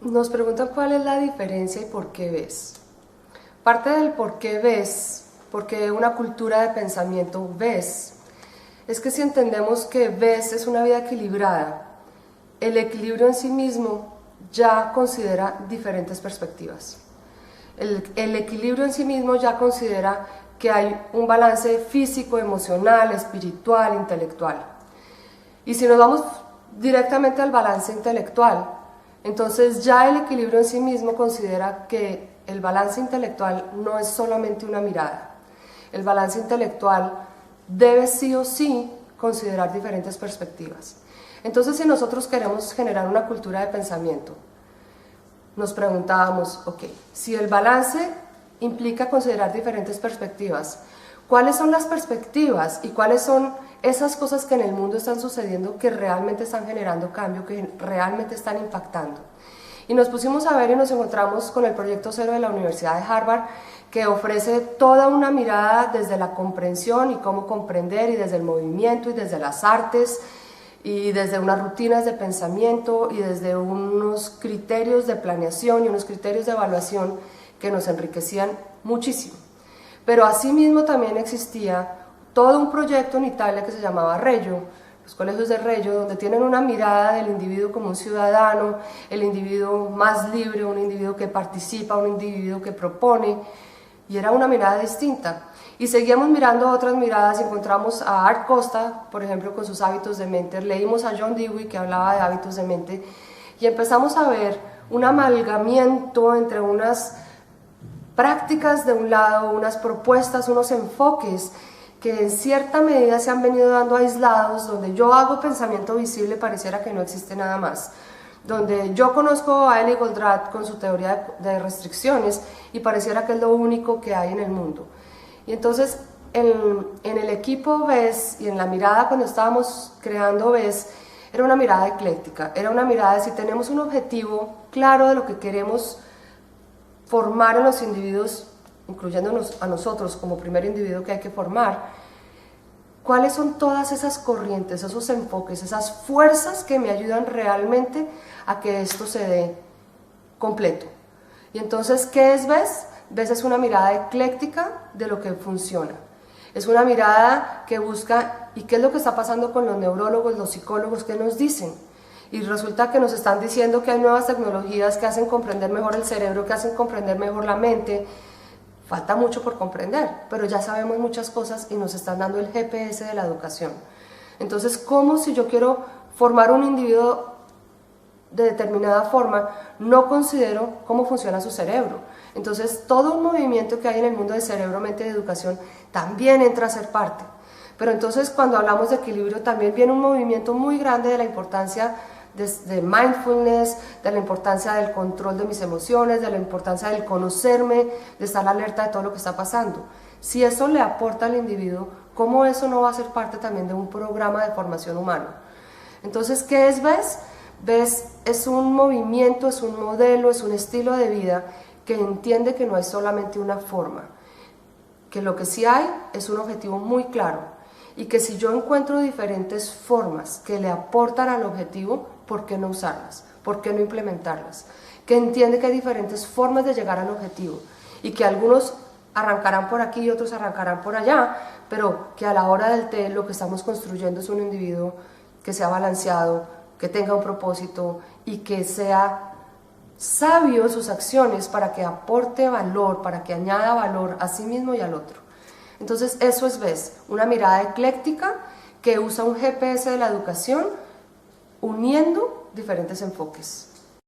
Nos preguntan cuál es la diferencia y por qué ves. Parte del por qué ves, porque una cultura de pensamiento ves, es que si entendemos que ves es una vida equilibrada, el equilibrio en sí mismo ya considera diferentes perspectivas. El equilibrio en sí mismo ya considera que hay un balance físico, emocional, espiritual, intelectual. Y si nos vamos directamente al balance intelectual, entonces ya el equilibrio en sí mismo considera que el balance intelectual no es solamente una mirada. El balance intelectual debe sí o sí considerar diferentes perspectivas. Entonces, si nosotros queremos generar una cultura de pensamiento, nos preguntábamos, ok, si el balance implica considerar diferentes perspectivas, ¿cuáles son las perspectivas y cuáles son esas cosas que en el mundo están sucediendo que realmente están generando cambio, que realmente están impactando? Y nos pusimos a ver y nos encontramos con el Proyecto Cero de la Universidad de Harvard, que ofrece toda una mirada desde la comprensión y cómo comprender, y desde el movimiento y desde las artes, y desde unas rutinas de pensamiento y desde unos criterios de planeación y unos criterios de evaluación que nos enriquecían muchísimo. Pero asimismo también existía todo un proyecto en Italia que se llamaba Reggio, los colegios de Reggio, donde tienen una mirada del individuo como un ciudadano, el individuo más libre, un individuo que participa, un individuo que propone, y era una mirada distinta. Y seguíamos mirando otras miradas y encontramos a Art Costa, por ejemplo, con sus hábitos de mente, leímos a John Dewey que hablaba de hábitos de mente, y empezamos a ver un amalgamiento entre unas prácticas de un lado, unas propuestas, unos enfoques que en cierta medida se han venido dando aislados, donde yo hago pensamiento visible, pareciera que no existe nada más, donde yo conozco a Eli Goldratt con su teoría de restricciones y pareciera que es lo único que hay en el mundo. Y entonces en el equipo VES y en la mirada cuando estábamos creando VES, era una mirada ecléctica, era una mirada de si tenemos un objetivo claro de lo que queremos formar en los individuos, incluyéndonos a nosotros como primer individuo que hay que formar, cuáles son todas esas corrientes, esos enfoques, esas fuerzas que me ayudan realmente a que esto se dé completo. Y entonces, ¿qué es VES? VES es una mirada ecléctica de lo que funciona. Es una mirada que busca, ¿y qué es lo que está pasando con los neurólogos, los psicólogos? ¿Qué nos dicen? Y resulta que nos están diciendo que hay nuevas tecnologías que hacen comprender mejor el cerebro, que hacen comprender mejor la mente. Falta mucho por comprender, pero ya sabemos muchas cosas y nos están dando el GPS de la educación. Entonces, ¿cómo si yo quiero formar un individuo de determinada forma, no considero cómo funciona su cerebro? Entonces, todo un movimiento que hay en el mundo de cerebro, mente y educación también entra a ser parte. Pero entonces, cuando hablamos de equilibrio, también viene un movimiento muy grande de la importancia de mindfulness, de la importancia del control de mis emociones, de la importancia del conocerme, de estar alerta de todo lo que está pasando. Si eso le aporta al individuo, ¿cómo eso no va a ser parte también de un programa de formación humana? Entonces, ¿qué es VES? VES es un movimiento, es un modelo, es un estilo de vida que entiende que no hay solamente una forma, que lo que sí hay es un objetivo muy claro, y que si yo encuentro diferentes formas que le aportan al objetivo, ¿por qué no usarlas? ¿Por qué no implementarlas? Que entiende que hay diferentes formas de llegar al objetivo y que algunos arrancarán por aquí y otros arrancarán por allá, pero que a la hora del té lo que estamos construyendo es un individuo que sea balanceado, que tenga un propósito y que sea sabio en sus acciones para que aporte valor, para que añada valor a sí mismo y al otro. Entonces eso es VES, una mirada ecléctica que usa un GPS de la educación uniendo diferentes enfoques.